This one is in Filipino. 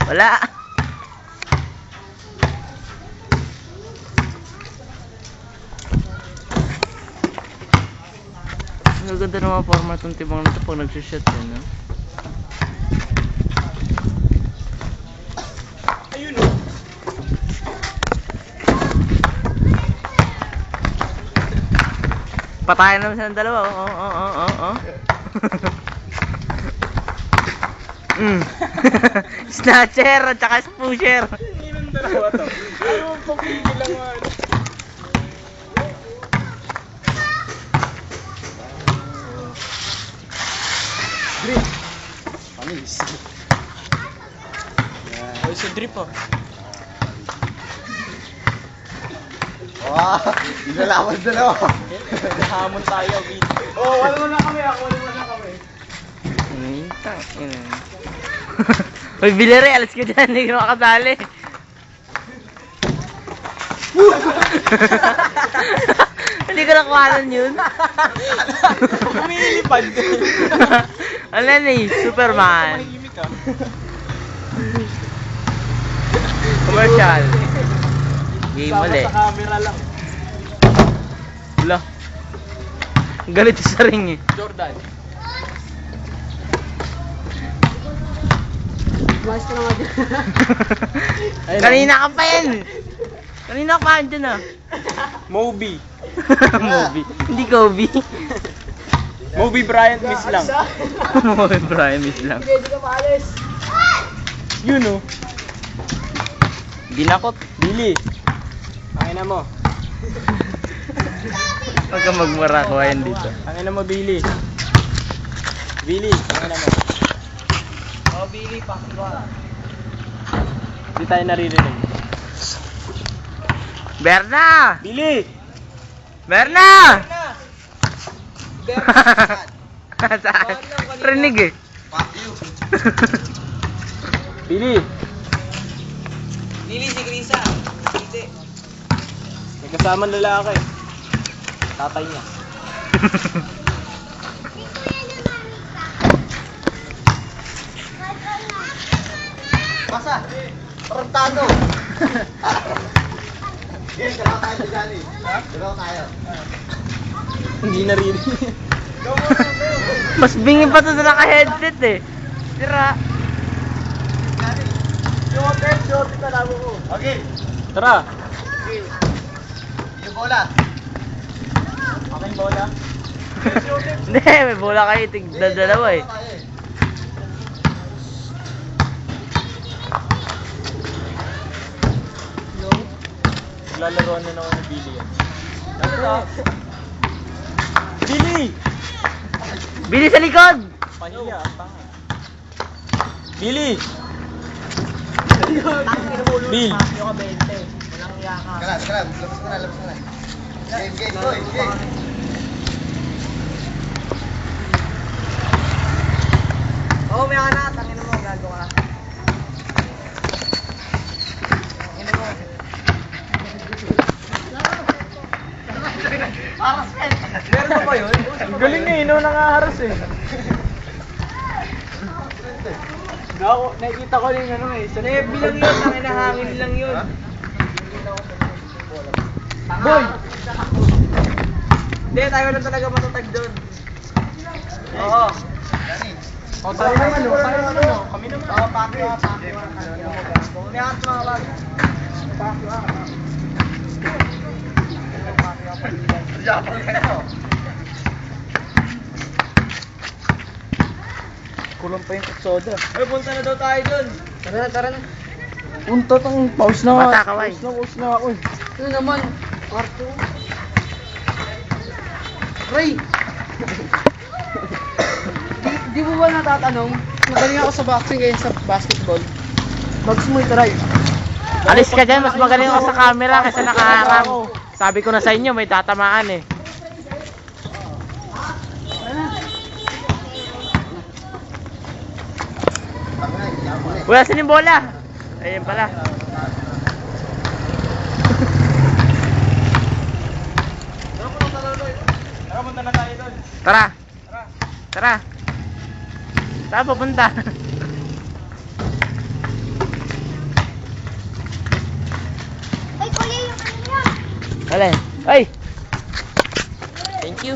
Wala. Ang ganda ng mga format ng tibang na ito pag nagsishot yun, no? Ayun o. Patayan naman sa dalawa. Oo. Snatcher at saka pusher. Hindi ng dalawa to. Ayaw mo pagpigil lang ano. Drip. Panis. Ay, sa drip oh. Wow, inalaman dalawa. Hamon tayo, Vin. Oh, wala mo na kami. Wala mo na kami. Uy, Bilere, alas ko dyan. Hindi ko makasali. Hindi ko nakuhanan yun. Umilipad. Ano yan eh, Superman. Mahimik ah. Commercial. Game ulit. Sama sa camera lang. Wala. Galit sa ring eh. Jordan. Mas ko naman din. Kanina ka pa yan. Kanina ka pa andyan ah. Moby. Movie. Hindi Kobe. Moby Bryant miss lang. Movie Brian Miss lang. Hindi ka maalis. Yun oh. Dinakot. Billy. Angin na mo. Huwag ka magmura ko yan dito. Angin na mo, Billy. Billy, angin na mo. Oh, Billy, pakinggan. Hindi tayo naririnig. Berna! Billy! Berna! Saan? Rinig eh. Billy! Billy, si Grisa. Hindi. May kasamang lalaki. Tatay niya. Pasa, tarantado. Yes, dalawa tayo sa Johnny. Dalawa tayo. Hindi narinig. Mas bingi pa to sa naka-headset eh. Tira. Short ito labo ko. Okay. Tara! Yung bola. Aking bola. Hindi, may bola kayo. Tigdadalawa eh. Naglalaroan na naman ni Billy yan. Billy! Bili sa likod! Pahiya, ang tanga. Billy! Bill! Labas ka na. Game, boy, game. Oh, may anak. Tangin mo, gago ka. Tangin mo. Meron ba yun? Ang galing eh, no? Nangaharas eh. Nakikita ko yung ano eh. Sa Nebi lang yun. Tangin na hangin lang yun. Boy! Hindi, tayo lang talaga matatag doon. Oo. O tayo naman no? Tayo naman no? Kami naman. Oo, pakyo. May akat mga bag. Kulang pa yung soda. Ay, punta na daw tayo doon. Tara na. Punta tong pause na Bata ka, Wai. Pause na ako eh. Ano naman? Kwarto. Ray! Di mo ba natatanong? Magaling ako sa boxing kaya sa basketball. Bagus mo itry. Alis ka dyan. Mas magaling ako sa camera kaysa nakaharang. Sabi ko na sa inyo, may tatamaan eh. Wala saan yung bola? Ayun pala. Tara, punta na tayo doon. Tara. Tara. Saan papunta? Alin? Ay! Thank you.